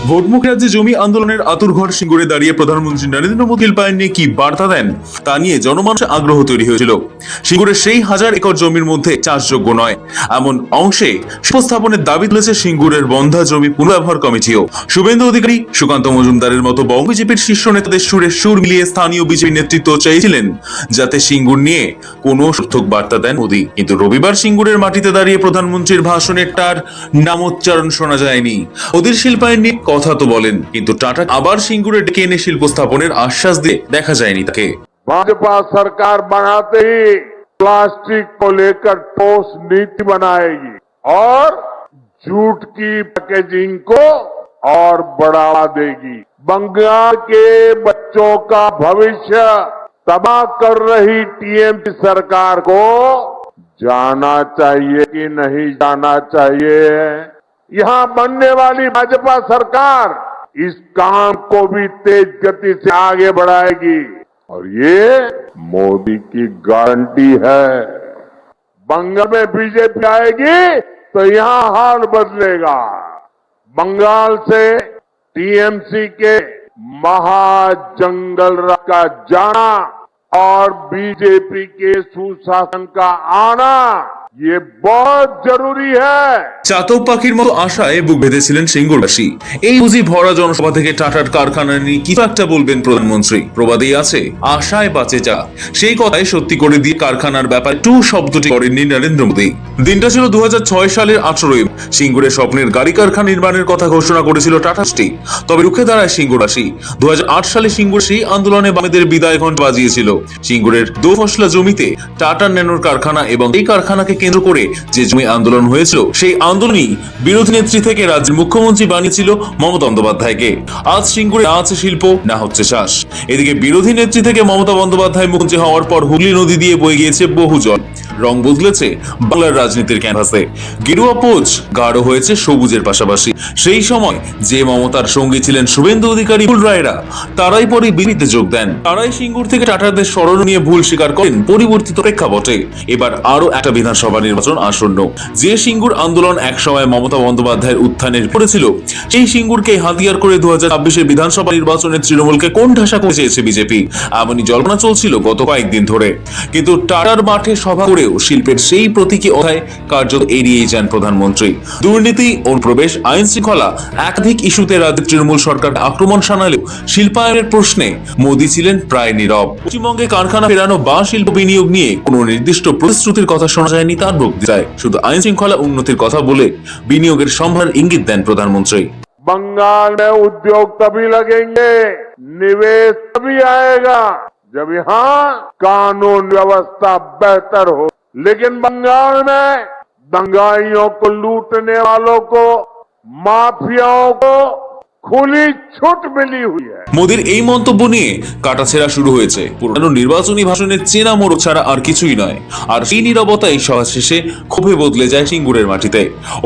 ভোটমুখী রাজ্যে জমি আন্দোলনের আতুরঘর সিঙ্গুরে দাঁড়িয়ে প্রধানমন্ত্রী নরেন্দ্র মোদী শিল্পায়ন নিয়ে কি বার্তা দেন তা নিয়ে জনমানসে আগ্রহ তৈরি হয়েছিল। সিঙ্গুরের সেই 1000 একর জমির মধ্যে চাষযোগ্য নয় এমন অংশে উপস্থাপনের দাবি তুলেছে সিঙ্গুরের বন্ধা জমি পুনর্ব্যবহার কমিটিও। শুভেন্দু অধিকারী, সুকান্ত মজুমদারের মতো বঙ্গ বিজেপির শীর্ষ নেতাদের সুরে সুর মিলিয়ে স্থানীয় বিজেপি নেতৃত্ব চাইছিলেন যাতে সিঙ্গুর নিয়ে কোনো সত্যক বার্তা দেন মোদী। কিন্তু রবিবার সিঙ্গুরের মাটিতে দাঁড়িয়ে প্রধানমন্ত্রীর ভাষণের তার নামোচ্চারণ শোনা যায়নি। মোদীর শিল্পায়ন নিয়ে কথা তো বলেন, কিন্তু টাটা আবার সিঙ্গুরে ডেকে এনে শিল্প স্থাপনের আশ্বাস দিয়ে দেখা যায়নি তাকে। भाजपा सरकार बनाते ही प्लास्टिक को लेकर ठोस नीति बनाएगी और जूट की पैकेजिंग को और बढ़ावा देगी। बंगाल के बच्चों का भविष्य तबाह कर रही टीएमसी सरकार को जाना चाहिए कि नहीं जाना चाहिए। यहाँ बनने वाली भाजपा सरकार इस काम को भी तेज गति से आगे बढ़ाएगी और ये मोदी की गारंटी है। बंगाल में बीजेपी आएगी तो यहाँ हाल बदलेगा। बंगाल से टीएमसी के महाजंगल का जाना और बीजेपी के सुशासन का आना ये बहुत जरूरी है। চাতক পাখির মতো আশায় বুক বেঁধেছিলেন সিঙ্গুরবাসী। এই বুঝি ভরা জনসভা থেকে টাটার কারখানা নিয়ে কিছু একটা বলবেন প্রধানমন্ত্রী। প্রবাদেই আছে আশায় বাঁচে যা, সেই কথাই সত্যি করে দিয়ে কারখানার ব্যাপারে টু শব্দটি করেননি নরেন্দ্র মোদী। দিনটা ছিল 2006 সালের 18 সিঙ্গুরে স্বপ্নের গাড়ি কারখানা নির্মাণের কথা ঘোষণা করেছিল টাটা স্টিল। তবে রুখে দাঁড়ায় সিঙ্গুরবাসী। 2008 সালে সিঙ্গুর সেই আন্দোলনে বামেদের বিদায় ঘণ্টা বাজিয়েছিল। সিঙ্গুরের 2 ফসলা জমিতে টাটা ন্যানোর কারখানা এবং এই কারখানাকে কেন্দ্র করে যে জমি আন্দোলন হয়েছিল, সেই আন্দোলনই বিরোধী নেত্রী থেকে রাজ্যের মুখ্যমন্ত্রী বানিয়েছিল মমতা বন্দ্যোপাধ্যায়কে। আজ সিঙ্গুরে না আছে শিল্প, না হচ্ছে চাষ। এদিকে বিরোধী নেত্রী থেকে মমতা বন্দ্যোপাধ্যায় মুখ্যমন্ত্রী হওয়ার পর হুগলি নদী দিয়ে বয়ে গিয়েছে বহু জল। রং বদলেছে বাংলার রাজনীতির ক্যানভাসে। গেরুয়া পোজ গাঢ় হয়েছে সবুজের পাশাপাশি। সেই সময় যে মমতার সঙ্গী ছিলেন শুভেন্দু অধিকারী, ফুল রায়রা, তারাই পরে বিজেপিতে যোগ দেন। তারাই সিঙ্গুর থেকে টাটাদের সরণ নিয়ে ভুল স্বীকার করেন পরিবর্তিত প্রেক্ষাপটে। এবার আরো একটা বিধানসভা নির্বাচন আসন্ন। যে সিঙ্গুর আন্দোলন একসময় মমতা বন্দ্যোপাধ্যায়ের উত্থানের পড়েছিল, সেই সিঙ্গুরকে হাতিয়ার করে 2026 বিধানসভা নির্বাচনে তৃণমূলকে কোণঠাসা করে চেয়েছে বিজেপি। এমনই জল্পনা চলছিল গত কয়েকদিন ধরে। কিন্তু টাটার মাঠে সভা করেও শিল্পের সেই প্রতীকী অধ্যায় কার্যত এড়িয়েই যান প্রধানমন্ত্রী। দুর্নীতি, অনুপ্রবেশ, আইন শৃঙ্খলা একাধিক ইস্যুতে রাজ্যের তৃণমূল সরকার আক্রমণ শানালেও শিল্পায়নের প্রশ্নে মোদী ছিলেন প্রায় নীরব। পশ্চিমবঙ্গে কারখানা ফেরানো বা শিল্প বিনিয়োগ নিয়ে কোনো নির্দিষ্ট প্রতিশ্রুতির কথা শোনা যায়নি তার বক্তৃতায়। শুধু আইন শৃঙ্খলা উন্নতির কথা বলে বিনিয়োগের সম্ভার ইঙ্গিত দেন প্রধানমন্ত্রী। बंगाल में उद्योग तभी लगेंगे, निवेश तभी आएगा जब यहाँ कानून व्यवस्था बेहतर हो। लेकिन बंगाल में दंगाइयों को, लूटने वालों को, माफियाओं को खुली छूट मिली हुई है। মোদীর এই মন্তব্য নিয়ে কাটাছেঁড়া শুরু হয়েছে। পুরনো নির্বাচনী ভাষণের চেনা মোড়ক ছাড়া আর কিছুই নয়। আর সেই নীরবতাই সভা শেষে ক্ষোভে বদলে যায় সিঙ্গুরের মাটিতে।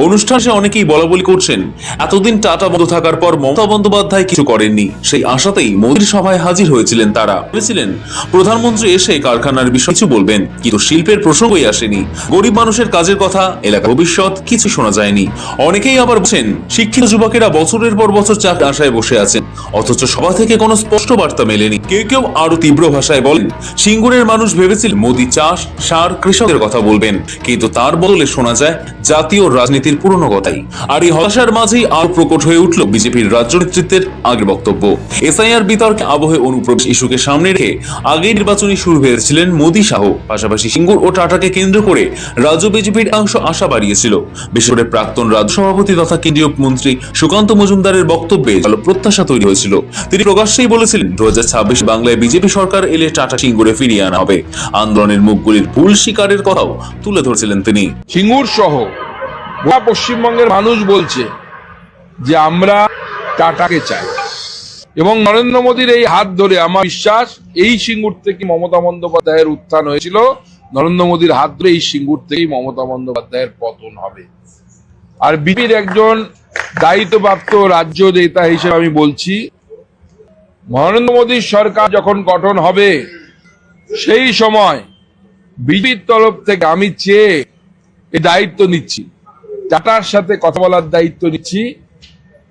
অনুষ্ঠানে অনেকেই বলাবলি করছেন, এতদিন টাটা বন্ধ থাকার পর মমতা বন্দ্যোপাধ্যায় কিছু করেননি। সেই আশাতেই মোদীর সভায় হাজির হয়েছিলেন তারা। ভেবেছিলেন প্রধানমন্ত্রী এসে কারখানার বিষয়ে কিছু বলবেন, কিন্তু শিল্পের প্রসঙ্গই আসেনি। গরিব মানুষের কাজের কথা, এলাকার ভবিষ্যৎ কিছু শোনা যায়নি। অনেকেই আবার বলছেন শিক্ষিত যুবকেরা বছরের পর বছর চাকরি আশায় বসে আছেন, অথচ সভা থেকে কোনো স্পষ্ট বার্তা মেলেনি। কেউ কেউ আরো তীব্র ভাষায় বলেন, সিঙ্গুরের মানুষ ভেবেছিল মোদী চাষ, সার, কৃষকের কথা বলবেন, কিন্তু তার বদলে শোনা যায় জাতীয় রাজনীতির পুরনো কথাই। আর এই হতাশার মাঝেই আরো প্রকট হয়ে উঠল বিজেপির রাজ্য নেতৃত্বের আগের বক্তব্য। এসআইআর বিতর্কে আবহে অনুপ্রবেশ ইস্যুকে সামনে রেখে আগে নির্বাচনী সুর ভেবেছিলেন মোদী শাহ। পাশাপাশি সিঙ্গুর ও টাটাকে কেন্দ্র করে রাজ্য বিজেপির অংশ আশা বাড়িয়েছিল। বিশেষ করে প্রাক্তন রাজ্য সভাপতি তথা কেন্দ্রীয় মন্ত্রী সুকান্ত মজুমদারের বক্তব্যে ভালো প্রত্যাশা তৈরি হয়েছিল। তিনি প্রকাশ্যেই বলেছিলেন 2026 বাংলায় বিজেপি সরকার এলে টাটা সিঙ্গুরে ফিরিয়ে আনা হবে। আন্দোলনের মুখগুলির ভুল স্বীকারের কথাও তুলে ধরছিলেন তিনি। সিঙ্গুর সহ গোটা পশ্চিমবঙ্গের মানুষ বলছে যে আমরা টাটাকে চাই, এবং নরেন্দ্র মোদীর এই হাত ধরে আমার বিশ্বাস এই সিঙ্গুর থেকে মমতা বন্দ্যোপাধ্যায়ের উত্থান হয়েছিল। নরেন্দ্র মোদীর হাত ধরে এই সিঙ্গুর থেকেই মমতা বন্দ্যোপাধ্যায়ের পতন হবে। আর বিজেপির একজন দায়িত্বপ্রাপ্ত রাজ্য নেতা হিসেবে আমি বলছি, নরেন্দ্র মোদীর সরকার যখন গঠন হবে সেই সময় বিজেপির তরফ থেকে আমি চেয়ে এই দায়িত্ব নিচ্ছি, টাটার সাথে কথা বলার দায়িত্ব নিচ্ছি।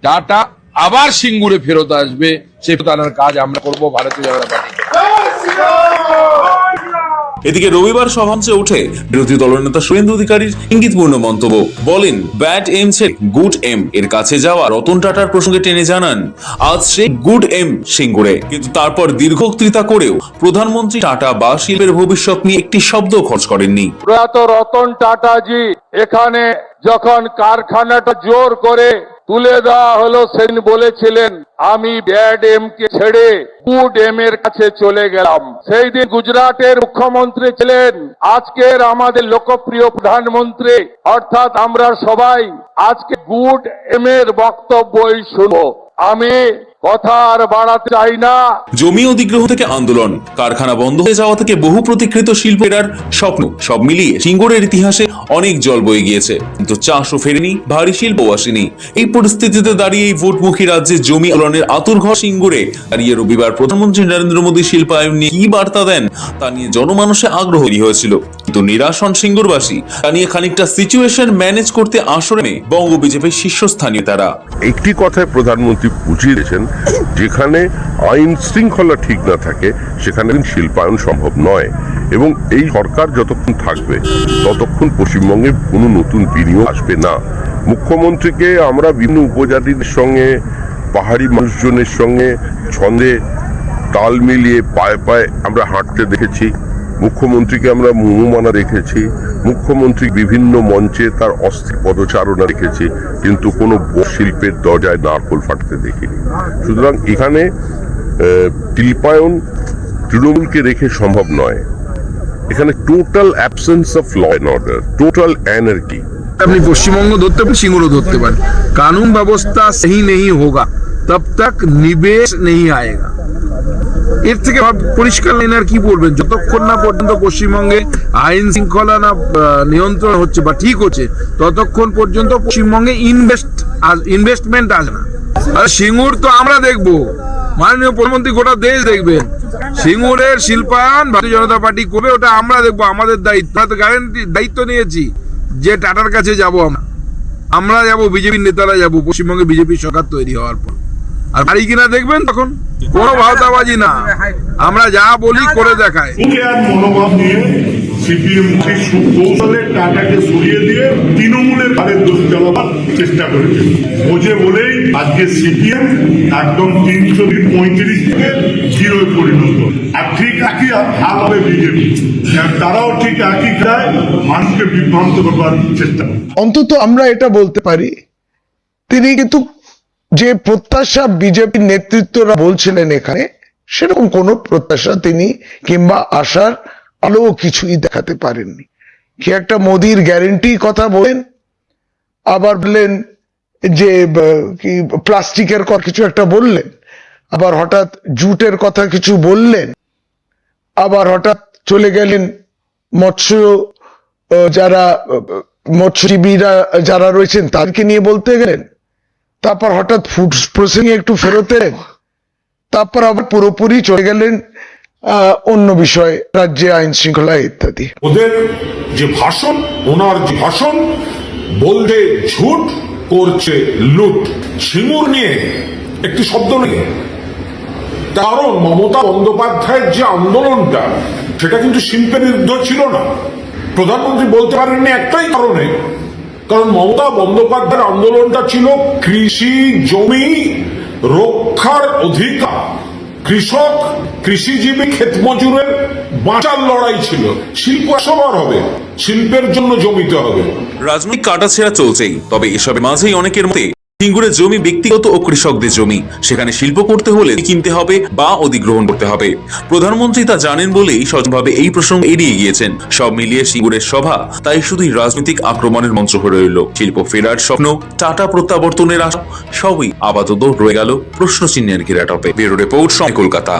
টাটা আবার সিঙ্গুরে ফেরত আসবে, সে ফেরত কাজ আমরা করব ভারতীয় জনতা পার্টি। এদিকে রবিবার সভামঞ্চে ওঠে বিরোধী দলনেতা শুভেন্দু অধিকারীর ইঙ্গিতপূর্ণ মন্তব্য। বলেন, ব্যাড এম ছেড়ে গুড এম এর কাছে যাওয়া রতন টাটার প্রসঙ্গে টেনে জানান, আজ সেই গুড এম সিঙ্গুরে, কিন্তু তারপর দীর্ঘ বক্তৃতা করেও প্রধানমন্ত্রী টাটা বা শিল্পের ভবিষ্যৎ নিয়ে একটি শব্দ খরচ করেননি। প্রয়াত রতন টাটাজি এখানে যখন কারখানাটা জোর করে তুলে দেওয়া হলো, সেদিন বলেছিলেন আমি ব্যাড এম কে ছেড়ে গুড এম এর কাছে চলে গেলাম। সেই দিন গুজরাটের মুখ্যমন্ত্রী ছিলেন আজকের আমাদের লোকপ্রিয় প্রধানমন্ত্রী। অর্থাৎ আমরা সবাই আজকে গুড এম এর বক্তব্যই শুনবো। আমি কথা আর বাড়াতে চাই না। জমি অধিগ্রহণ থেকে আন্দোলন, কারখানা বন্ধ হয়ে যাওয়া থেকে বহু প্রতীক্ষিত শিল্প ফেরার স্বপ্ন, সব মিলিয়ে সিঙ্গুরের ইতিহাসে অনেক জল বয়ে গিয়েছে, কিন্তু চাষও ফেরেনি, ভারী শিল্পও আসেনি। এই পরিস্থিতিতে দাঁড়িয়ে এই ভোটমুখী রাজ্যে জমি আন্দোলনের আতুরঘর সিঙ্গুরে দাঁড়িয়ে রবিবার প্রধানমন্ত্রী নরেন্দ্র মোদী শিল্পায়ন নিয়ে কি বার্তা দেন তা নিয়ে জনমানসে আগ্রহ হয়েছিল, কিন্তু নিরাশ হন সিঙ্গুরবাসী। তা নিয়ে খানিকটা সিচুয়েশন ম্যানেজ করতে আসরে বঙ্গ বিজেপির শীর্ষস্থানীয় তারা। একটি কথায় প্রধানমন্ত্রী বুঝিয়ে দিয়েছেন, যেখানে আইন শৃঙ্খলা ঠিক না থাকে সেখানে শিল্পায়ন সম্ভব নয়, এবং এই সরকার যতক্ষণ থাকবে ততক্ষণ পশ্চিমবঙ্গে কোনো নতুন বিনিয়োগ আসবে না। মুখ্যমন্ত্রীকে আমরা বিভিন্ন উপজাতির সঙ্গে, পাহাড়ি মানুষজনের সঙ্গে ছন্দে তাল মিলিয়ে পায়ে পায়ে আমরা হাঁটতে দেখেছি। মুখ্যমন্ত্রীকে আমরা মোহমানা দেখেছি, মুখ্যমন্ত্রী বিভিন্ন মঞ্চে তার অস্থির পদচারণা দেখেছি, কিন্তু কোনো শিল্পের দরজায় নারকোল ফাটতে দেখিনি। সুতরাং এখানে শিল্পায়ন তৃণমূলকে রেখে সম্ভব নয়। এখানে total absence of law and order, total anarchy. अपनी पश्चिमबंग धरते पारें, सिंगुरो धरते पारें। कानून व्यवस्था सही नहीं होगा तब तक निवेश नहीं आएगा। এর থেকে পরিষ্কার লাইন আর কি বলবেন? যতক্ষণ না পর্যন্ত পশ্চিমবঙ্গে আইন শৃঙ্খলা না নিয়ন্ত্রণ হচ্ছে বা ঠিক হচ্ছে, ততক্ষণ পর্যন্ত পশ্চিমবঙ্গে ইনভেস্টমেন্ট আসে না। আর সিঙ্গুর তো আমরা দেখবো, মাননীয় প্রধানমন্ত্রী গোটা দেশ দেখবেন। সিঙ্গুরের শিল্পায়ন ভারতীয় জনতা পার্টি করবে, ওটা আমরা দেখবো, আমাদের দায়িত্ব। আমরা তো গ্যারান্টি দায়িত্ব নিয়েছি যে টাটার কাছে যাব, আমরা যাব, বিজেপির নেতারা যাব পশ্চিমবঙ্গে বিজেপির সরকার তৈরি হওয়ার পর। আর বাড়ি কিনা দেখবেন, তখন কোনো ভাওতাবাজি না, আমরা যা বলি করে দেখায়। মনোভাব নিয়ে সিপিএম কৌশলে টাটাকে সরিয়ে দিয়ে তৃণমূলের ঘাড়ের দোষ চালাবার চেষ্টা করেছে। বোঝে বলেই আজকে সিপিএম একদম 335 থেকে 0 পরিণত। আর ঠিক একই হাল হবে বিজেপি, তারাও ঠিক একই খায় মানুষকে বিভ্রান্ত করবার চেষ্টা করে। অন্তত আমরা এটা বলতে পারি, তিনি কিন্তু যে প্রত্যাশা বিজেপির নেতৃত্বরা বলছিলেন এখানে, সেরকম কোনো প্রত্যাশা তিনি কিংবা আশার আলো কিছুই দেখাতে পারেননি। কি একটা মোদির গ্যারেন্টি কথা বলেন, আবার বললেন যে কি প্লাস্টিকের কথা কিছু একটা বললেন, আবার হঠাৎ জুটের কথা কিছু বললেন, আবার হঠাৎ চলে গেলেন মৎস্যজীবীরা যারা রয়েছেন তাদেরকে নিয়ে বলতে গেলেন, তারপর হঠাৎ ফুড প্রসেসিং একটু ফেরত এলেন, তারপর আবার পুরোপুরি চলে গেলেন অন্য বিষয়, রাজ্যে আইন শৃঙ্খলা ইত্যাদি। ওদের যে ভাষণ, ওনার যে ভাষণ, বলতে ঝুট করছে লুট। সিঙ্গুর নিয়ে একটি শব্দ নেই, কারণ মমতা বন্দ্যোপাধ্যায়ের যে আন্দোলনটা, সেটা কিন্তু শিল্পের বিরুদ্ধে ছিল না। প্রধানমন্ত্রী বলতে পারেননি একটাই কারণে, কারণ মমতা বন্দ্যোপাধ্যায়ের আন্দোলনটা ছিল কৃষি জমি রক্ষার অধিকার, কৃষক, কৃষিজীবী, ক্ষেত মজুরের বাঁচার লড়াই ছিল। শিল্প সবার হবে, শিল্পের জন্য জমিতে হবে। রাজনৈতিক কাটাছেঁড়া চলছেই, তবে এসবের মাঝেই অনেকের মতে সিঙ্গুরের জমি ব্যক্তিগত ও কৃষকদের জমি, সেখানে শিল্প করতে হলে কিনতে হবে বা অধিগ্রহণ করতে হবে। প্রধানমন্ত্রী তা জানেন বলেই সহজভাবে এই প্রসঙ্গ এড়িয়ে গিয়েছেন। সব মিলিয়ে সিঙ্গুরের সভা তাই শুধুই রাজনৈতিক আক্রমণের মঞ্চ হয়ে রইল। শিল্প ফেরার স্বপ্ন, টাটা প্রত্যাবর্তনের আশা, সবই আপাতত রয়ে গেল প্রশ্নচিহ্নের ঘেরাটপে। ব্যুরো রিপোর্ট, সময়, কলকাতা।